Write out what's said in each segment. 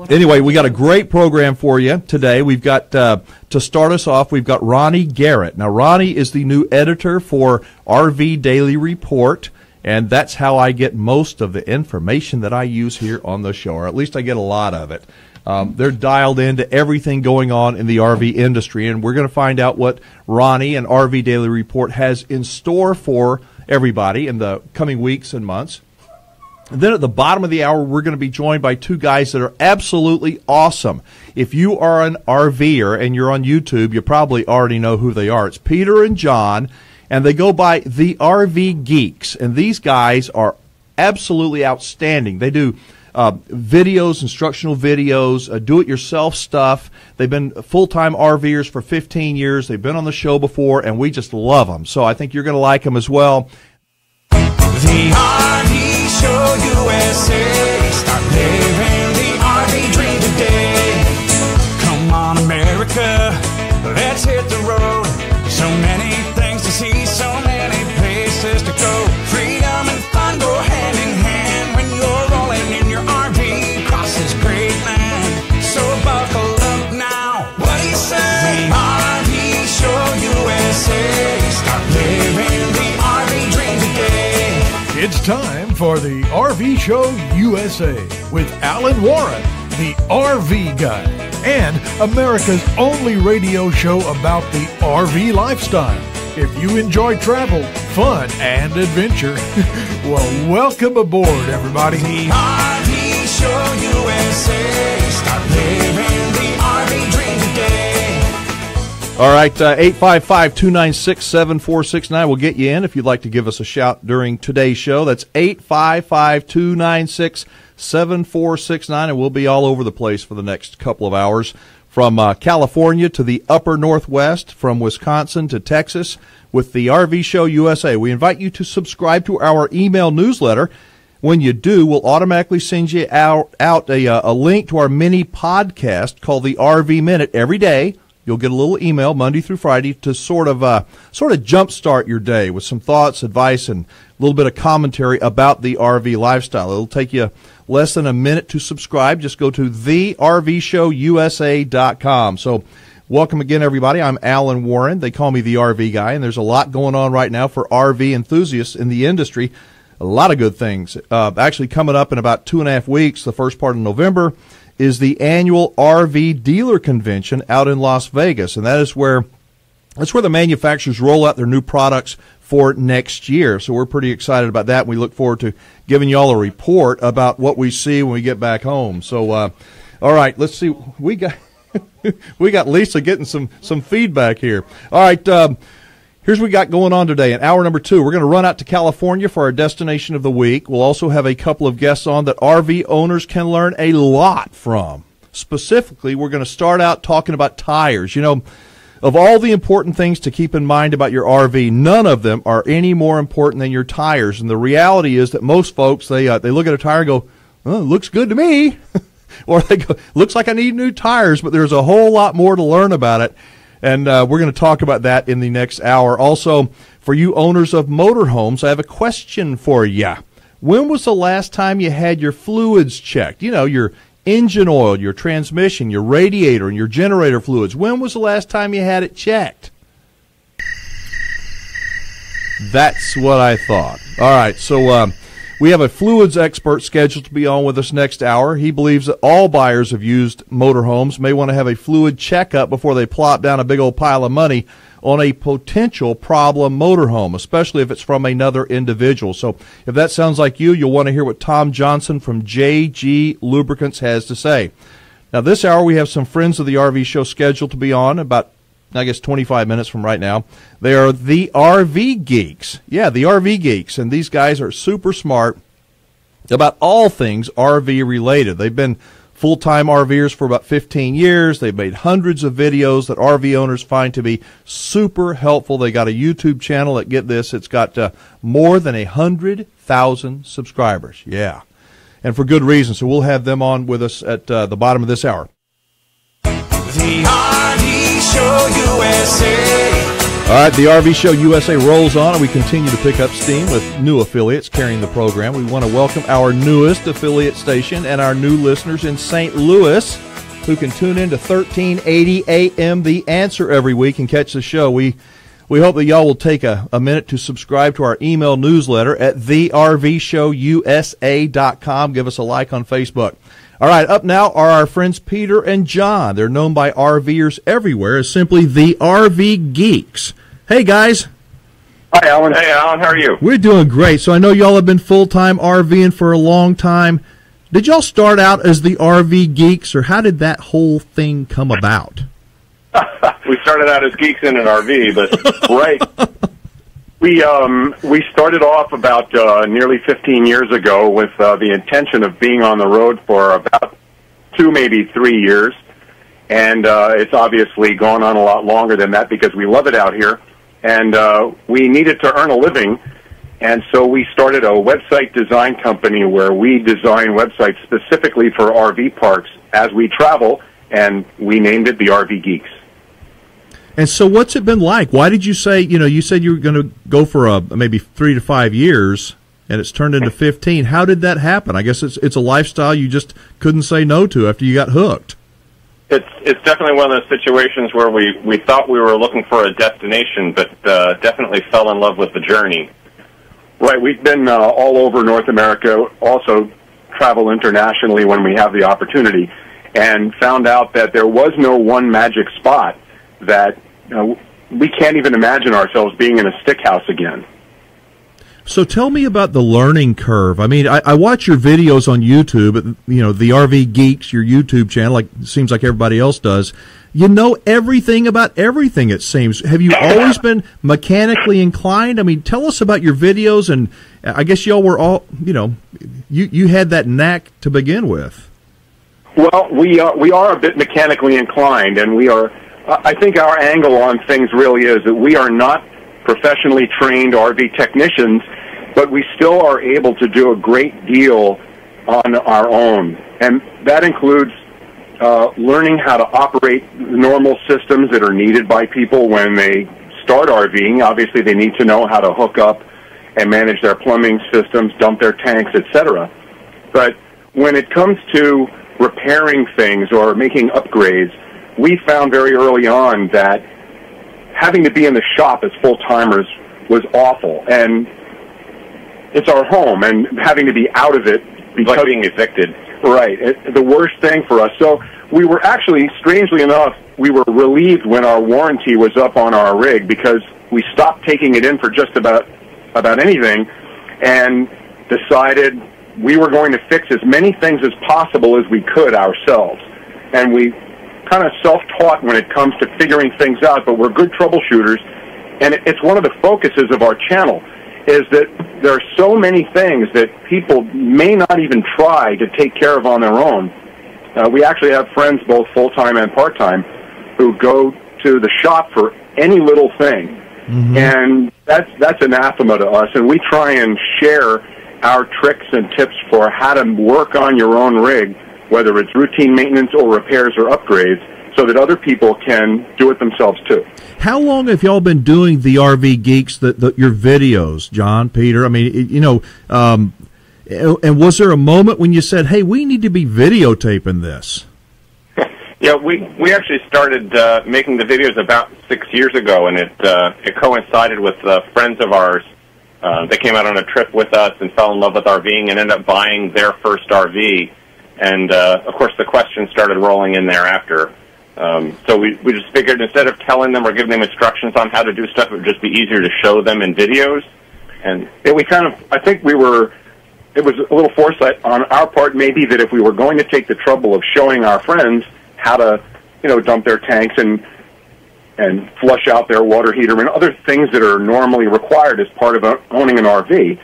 Anyway, we got a great program for you today. We've got, to start us off, we've got Ronnie Garrett. Now, Ronnie is the new editor for RV Daily Report, and that's how I get most of the information that I use here on the show, or at least I get a lot of it. They're dialed into everything going on in the RV industry, and we're going to find out what Ronnie and RV Daily Report has in store for everybody in the coming weeks and months. And then at the bottom of the hour, we're going to be joined by two guys that are absolutely awesome. If you are an RVer and you're on YouTube, you probably already know who they are. It's Peter and John, and they go by the RV Geeks. And these guys are absolutely outstanding. They do videos, instructional videos, do-it-yourself stuff. They've been full-time RVers for 15 years. They've been on the show before, and we just love them. So I think you're going to like them as well. The RV Show USA. Start living the RV dream today. Come on, America, let's hit the road. So many things to see, so many places to go. Freedom and fun go hand in hand when you're rolling in your RV across this great land. So buckle up now. What do you say? The RV Show USA. Start living the RV dream today. It's time for the RV Show USA with Alan Warren, the RV guy, and America's only radio show about the RV lifestyle. If you enjoy travel, fun, and adventure, well, welcome aboard, everybody. The RV Show USA. Start living the RV dream today. All right, 855-296-7469 will get you in if you'd like to give us a shout during today's show. That's 855-296-7469, and we'll be all over the place for the next couple of hours, from California to the upper Northwest, from Wisconsin to Texas, with the RV Show USA. We invite you to subscribe to our email newsletter. When you do, we'll automatically send you out a link to our mini podcast called the RV Minute every day. You'll get a little email Monday through Friday to sort of jumpstart your day with some thoughts, advice, and a little bit of commentary about the RV lifestyle. It'll take you less than a minute to subscribe. Just go to thervshowusa.com. So welcome again, everybody. I'm Alan Warren. They call me the RV guy, and there's a lot going on right now for RV enthusiasts in the industry. A lot of good things. Actually, coming up in about 2.5 weeks, the first part of November, is the annual RV Dealer Convention out in Las Vegas, and that's where the manufacturers roll out their new products for next year. So we're pretty excited about that, and we look forward to giving you all a report about what we see when we get back home. So, all right, let's see. We got Lisa getting some feedback here. All right. Here's what we got going on today. In hour number 2, we're going to run out to California for our destination of the week. We'll also have a couple of guests on that RV owners can learn a lot from. Specifically, we're going to start out talking about tires. You know, of all the important things to keep in mind about your RV, none of them are any more important than your tires. And the reality is that most folks, they look at a tire and go, oh, it looks good to me. Or they go, looks like I need new tires, but there's a whole lot more to learn about it. And we're going to talk about that in the next hour. Also, for you owners of motorhomes, I have a question for you. When was the last time you had your fluids checked? You know, your engine oil, your transmission, your radiator, and your generator fluids. When was the last time you had it checked? That's what I thought. All right, so we have a fluids expert scheduled to be on with us next hour. He believes that all buyers of used motorhomes may want to have a fluid checkup before they plop down a big old pile of money on a potential problem motorhome, especially if it's from another individual. So if that sounds like you, you'll want to hear what Tom Johnson from JG Lubricants has to say. Now, this hour we have some friends of the RV show scheduled to be on about, I guess, 25 minutes from right now. They are the RV Geeks. Yeah, the RV Geeks. And these guys are super smart about all things RV related. They've been full-time RVers for about 15 years. They've made hundreds of videos that RV owners find to be super helpful. They got a YouTube channel that, get this, it's got more than 100,000 subscribers. Yeah, and for good reason. So we'll have them on with us at the bottom of this hour. The RV Show USA. All right, the RV Show USA rolls on, and we continue to pick up steam with new affiliates carrying the program. We want to welcome our newest affiliate station and our new listeners in St. Louis who can tune in to 1380 AM The Answer every week and catch the show. We hope that y'all will take a minute to subscribe to our email newsletter at thervshowusa.com. Give us a like on Facebook. All right, up now are our friends Peter and John. They're known by RVers everywhere as simply the RV Geeks. Hey, guys. Hi, Alan. Hey, Alan. How are you? We're doing great. So I know y'all have been full-time RVing for a long time. Did y'all start out as the RV Geeks, or how did that whole thing come about? We started out as geeks in an RV, but right. We started off about nearly 15 years ago with the intention of being on the road for about 2, maybe 3 years, and it's obviously gone on a lot longer than that because we love it out here, and we needed to earn a living, and so we started a website design company where we design websites specifically for RV parks as we travel, and we named it the RV Geeks. And so what's it been like? Why did you say, you said you were going to go for maybe 3 to 5 years, and it's turned into 15. How did that happen? I guess it's a lifestyle you just couldn't say no to after you got hooked. It's definitely one of those situations where we thought we were looking for a destination, but definitely fell in love with the journey. Right, we've been all over North America, also travel internationally when we have the opportunity, and found out that there was no one magic spot, that we can't even imagine ourselves being in a stick house again. So tell me about the learning curve. I mean, I watch your videos on YouTube, the RV Geeks, your YouTube channel, seems like everybody else does. You know everything about everything, it seems. Have you always been mechanically inclined? I mean, tell us about your videos, and I guess y'all were all, you had that knack to begin with. Well, we are a bit mechanically inclined, and I think our angle on things really is that we are not professionally trained RV technicians, but we still are able to do a great deal on our own. And that includes learning how to operate normal systems that are needed by people when they start RVing. Obviously, they need to know how to hook up and manage their plumbing systems, dump their tanks, etc. But when it comes to repairing things or making upgrades, we found very early on that having to be in the shop as full-timers was awful, and it's our home, and having to be out of it because like being evicted. Right, the worst thing for us. So we were actually, strangely enough, we were relieved when our warranty was up on our rig because we stopped taking it in for just about anything and decided we were going to fix as many things as possible as we could ourselves. And we kind of self-taught when it comes to figuring things out, but we're good troubleshooters, and it's one of the focuses of our channel, is that there are so many things that people may not even try to take care of on their own. We actually have friends, both full-time and part-time, who go to the shop for any little thing, and that's anathema to us, and we try and share our tricks and tips for how to work on your own rig, whether it's routine maintenance or repairs or upgrades, so that other people can do it themselves too. How long have y'all been doing the RV Geeks, your videos, John, Peter? I mean, and was there a moment when you said, hey, we need to be videotaping this? Yeah, we actually started making the videos about 6 years ago, and it coincided with friends of ours. They came out on a trip with us and fell in love with RVing and ended up buying their first RV. And, of course, the questions started rolling in thereafter. So we just figured instead of telling them or giving them instructions on how to do stuff, it would just be easier to show them in videos. And I think it was a little foresight on our part maybe that if we were going to take the trouble of showing our friends how to, dump their tanks and flush out their water heater and other things that are normally required as part of owning an RV,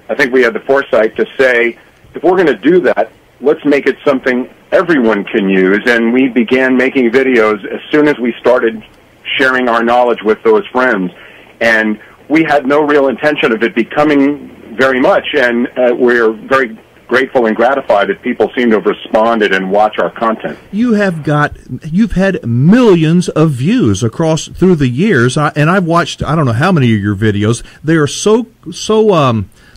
I think we had the foresight to say, if we're going to do that, let's make it something everyone can use. And we began making videos as soon as we started sharing our knowledge with those friends. And we had no real intention of it becoming very much, and we're very grateful and gratified that people seem to have responded and watch our content. You've had millions of views through the years, and I've watched I don't know how many of your videos. They are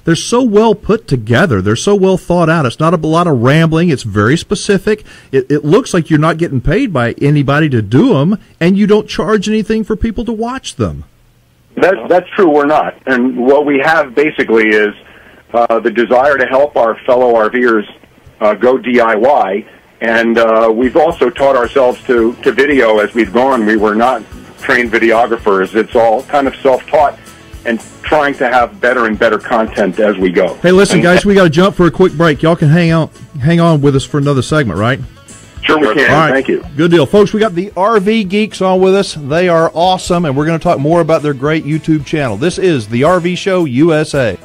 they're so well put together. They're so well thought out. It's not a lot of rambling. It's very specific. It looks like you're not getting paid by anybody to do them, and you don't charge anything for people to watch them. That's true. We're not. And what we have basically is the desire to help our fellow RVers go DIY, and we've also taught ourselves to video as we've gone. We were not trained videographers. It's all kind of self-taught and trying to have better and better content as we go. Hey, listen, guys, we got to jump for a quick break. Y'all can hang on with us for another segment, right? Sure we can. All right. Thank you. Good deal. Folks, we got the RV Geeks on with us. They are awesome, and we're going to talk more about their great YouTube channel. This is the RV Show USA.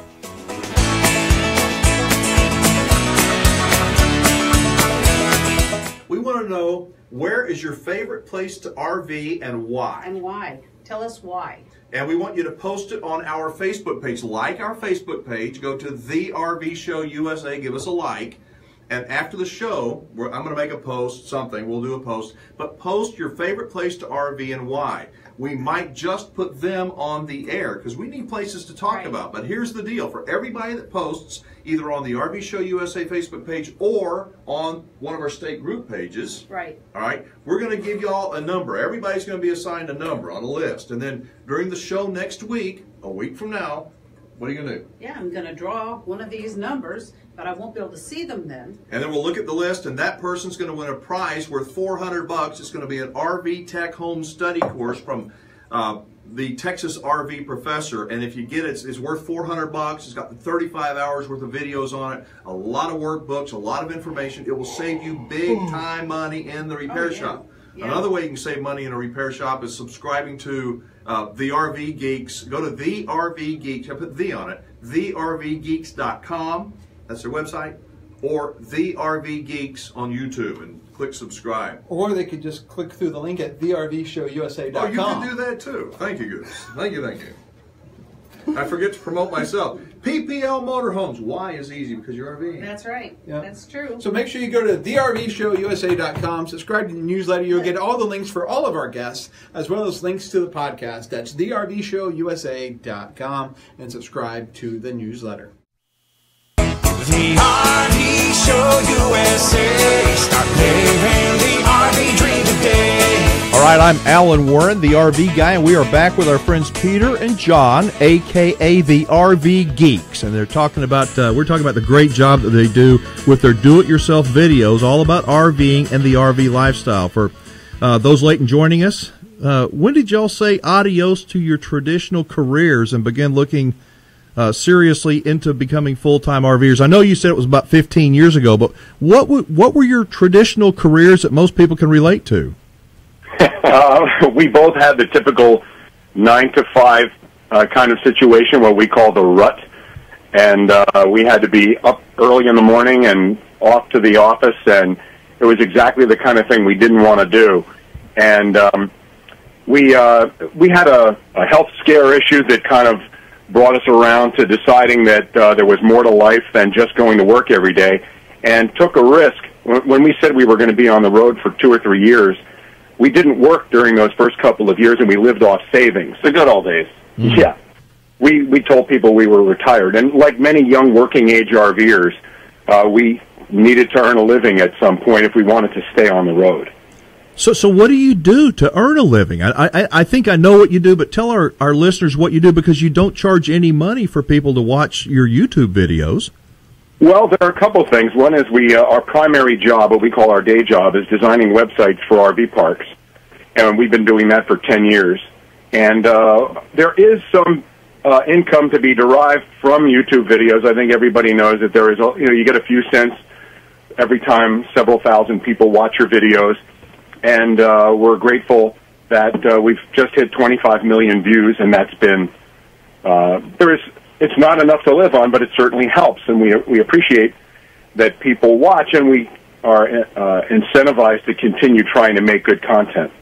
We want to know, where is your favorite place to RV and why? And why? Tell us why. And we want you to post it on our Facebook page. Like our Facebook page. Go to The RV Show USA. Give us a like. And after the show, I'm going to make a post, we'll do a post. But post your favorite place to RV and why. We might just put them on the air because we need places to talk about. But here's the deal. For everybody that posts, either on the RV Show USA Facebook page or on one of our state group pages, all right, we're going to give you all a number. Everybody's going to be assigned a number on a list. And then during the show next week, a week from now, what are you going to do? Yeah, I'm going to draw one of these numbers, but I won't be able to see them then. And then we'll look at the list, and that person's going to win a prize worth $400. It's going to be an RV Tech Home Study course from the Texas RV Professor. And if you get it, it's worth $400. It's got 35 hours worth of videos on it, a lot of workbooks, a lot of information. It will save you big time money in the repair shop. Yeah. Another way you can save money in a repair shop is subscribing to the RV Geeks. Go to the RV Geeks. I put "the" on it. TheRVGeeks.com. That's their website. Or the RV Geeks on YouTube and click subscribe. Or they could just click through the link at thervshowusa.com. Oh, you can do that too. Thank you, goodness. Thank you, thank you. I forget to promote myself. PPL Motorhomes. Why is easy? Because you're RV. That's right. Yep. That's true. So make sure you go to thervshowusa.com, subscribe to the newsletter. You'll get all the links for all of our guests, as well as links to the podcast. That's thervshowusa.com, and subscribe to the newsletter. The RV Show USA. Start living the RV dream today. All right, I'm Alan Warren, the RV guy, and we are back with our friends Peter and John, a.k.a. the RV Geeks. And they're talking about, we're talking about the great job that they do with their do-it-yourself videos, all about RVing and the RV lifestyle. For those late in joining us, when did y'all say adios to your traditional careers and begin looking seriously into becoming full-time RVers? I know you said it was about 15 years ago, but what were your traditional careers that most people can relate to? We both had the typical 9-to-5 kind of situation, what we call the rut, and we had to be up early in the morning and off to the office, and it was exactly the kind of thing we didn't want to do. And we had a health scare issue that kind of brought us around to deciding that there was more to life than just going to work every day, and took a risk. When we said we were going to be on the road for 2 or 3 years, we didn't work during those first couple of years, and we lived off savings. The good old days. Mm-hmm. Yeah. We told people we were retired. And like many young working-age RVers, we needed to earn a living at some point if we wanted to stay on the road. So what do you do to earn a living? I think I know what you do, but tell our listeners what you do, because you don't charge any money for people to watch your YouTube videos. Well, there are a couple of things. One is our primary job, what we call our day job, is designing websites for RV parks, and we've been doing that for 10 years. And there is some income to be derived from YouTube videos. I think everybody knows that there is, you get a few cents every time several thousand people watch your videos, and we're grateful that we've just hit 25 million views, and that's been it's not enough to live on, but it certainly helps, and we appreciate that people watch, and we are incentivized to continue trying to make good content.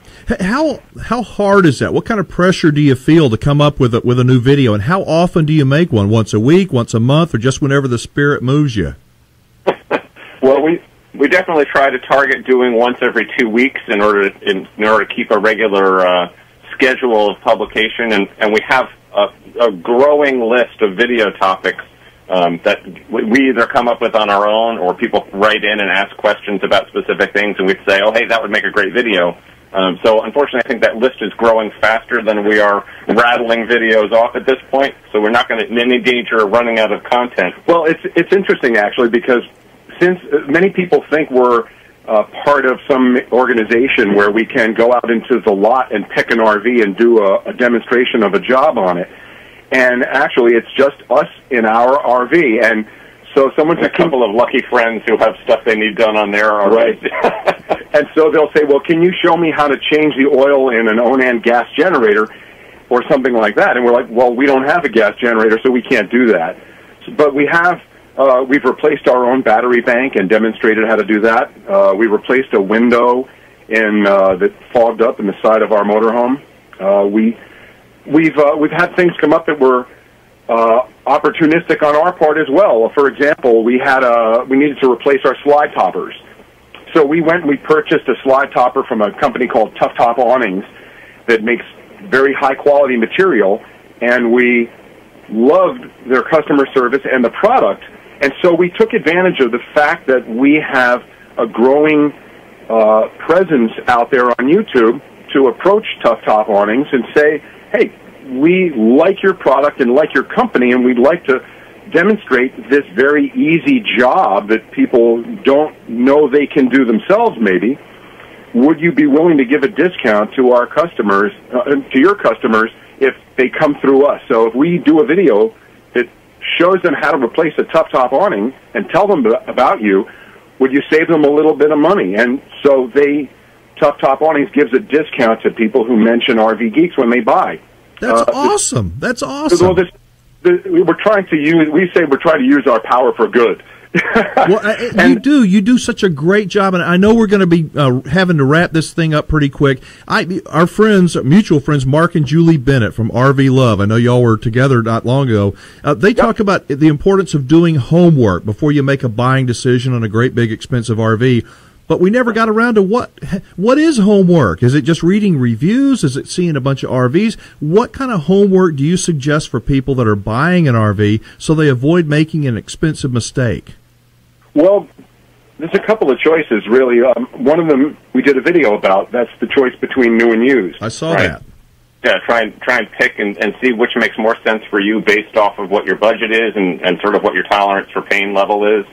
How hard is that? What kind of pressure do you feel to come up with a new video, and how often do you make one? Once a week, once a month, or just whenever the spirit moves you? Well, we definitely try to target doing once every 2 weeks in order to keep a regular schedule of publication, and we have a growing list of video topics that we either come up with on our own, or people write in and ask questions about specific things, and we'd say, oh, hey, that would make a great video. So unfortunately, I think that list is growing faster than we are rattling videos off at this point, so we're not going to in any danger of running out of content. Well, it's interesting, actually, because since many people think we're part of some organization where we can go out into the lot and pick an RV and do a demonstration of a job on it, and actually it's just us in our RV, and so someone's a couple of lucky friends who have stuff they need done on their RV. Right. And so they'll say, well, can you show me how to change the oil in an Onan gas generator or something like that? And we're like, well, we don't have a gas generator, so we can't do that. But we have, we've replaced our own battery bank and demonstrated how to do that. We replaced a window that fogged up in the side of our motorhome. We've had things come up that were opportunistic on our part as well. For example, we needed to replace our slide toppers. So we went and we purchased a slide topper from a company called Tough Top Awnings that makes very high quality material, and we loved their customer service and the product. And so we took advantage of the fact that we have a growing presence out there on YouTube to approach Tough Top Awnings and say, hey, we like your product and like your company, and we'd like to demonstrate this very easy job that people don't know they can do themselves, maybe. Would you be willing to give a discount to our customers, to your customers, if they come through us? So if we do a video that shows them how to replace a Tough Top awning and tell them about you, would you save them a little bit of money? And so Tough Top Awnings gives a discount to people who mention RV Geeks when they buy. That's awesome. That's awesome. Well, we're trying to use our power for good. Well, you do such a great job, and I know we're going to be having to wrap this thing up pretty quick. Our friends, mutual friends, Mark and Julie Bennett from RV Love, I know y'all were together not long ago. They talk about the importance of doing homework before you make a buying decision on a great big expensive RV. But we never got around to what is homework? Is it just reading reviews? Is it seeing a bunch of RVs? What kind of homework do you suggest for people that are buying an RV so they avoid making an expensive mistake? Well, there's a couple of choices, really. One of them we did a video about. That's the choice between new and used. I saw that. Yeah, try and pick and see which makes more sense for you based off of what your budget is and sort of what your tolerance for pain level is.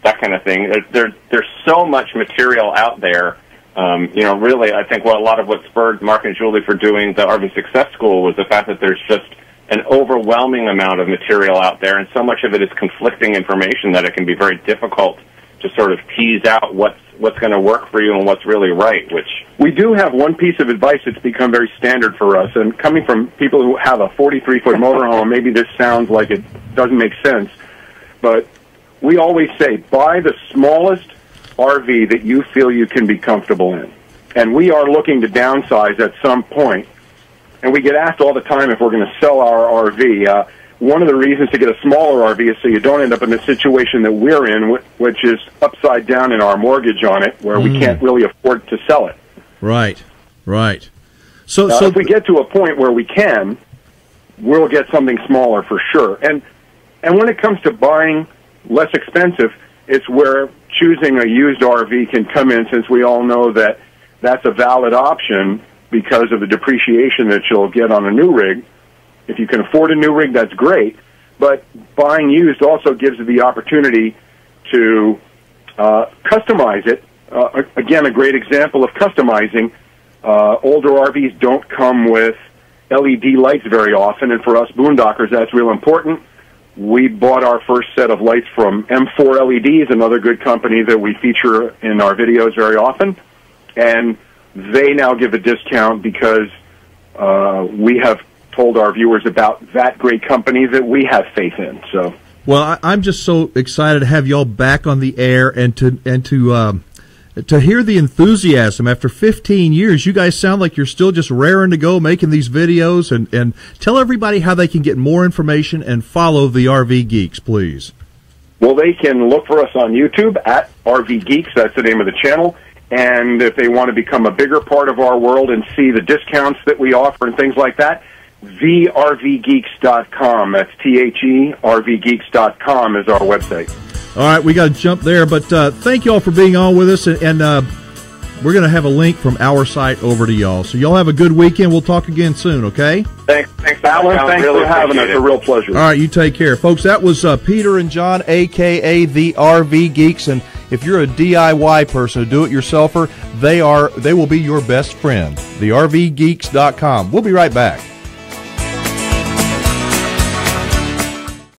That kind of thing. There's so much material out there. Really, I think a lot of what spurred Mark and Julie for doing the RV Success School was the fact that there's just an overwhelming amount of material out there, and so much of it is conflicting information that it can be very difficult to sort of tease out what's going to work for you and what's really right. Which we do have one piece of advice that's become very standard for us, and coming from people who have a 43-foot motorhome, maybe this sounds like it doesn't make sense, but we always say, buy the smallest RV that you feel you can be comfortable in. And we are looking to downsize at some point. And we get asked all the time if we're going to sell our RV. One of the reasons to get a smaller RV is so you don't end up in the situation that we're in, which is upside down in our mortgage on it, where we can't really afford to sell it. Right. So if we get to a point where we can, we'll get something smaller for sure. And when it comes to buying less expensive, it's where choosing a used RV can come in, since we all know that that's a valid option because of the depreciation that you'll get on a new rig. If you can afford a new rig, that's great, but buying used also gives you the opportunity to customize it. Again, a great example of customizing. Older RVs don't come with LED lights very often, and for us boondockers, that's real important. We bought our first set of lights from M4 LEDs, another good company that we feature in our videos very often, and they now give a discount because we have told our viewers about that great company that we have faith in. So, well, I'm just so excited to have y'all back on the air and to hear the enthusiasm after 15 years. You guys sound like you're still just raring to go making these videos, and tell everybody how they can get more information and follow the RV Geeks, please. Well, they can look for us on YouTube at RV Geeks. That's the name of the channel. And if they want to become a bigger part of our world and see the discounts that we offer and things like that, thervgeeks.com. That's THERVgeeks.com is our website. All right, we got to jump there, but thank you all for being on with us, and we're going to have a link from our site over to y'all. So y'all have a good weekend. We'll talk again soon, okay? Thanks, Alan. Thanks for having us. A real pleasure. All right, you take care. Folks, that was Peter and John, a.k.a. the RV Geeks, and if you're a DIY person, a do-it-yourselfer, they will be your best friend. TheRVgeeks.com. We'll be right back.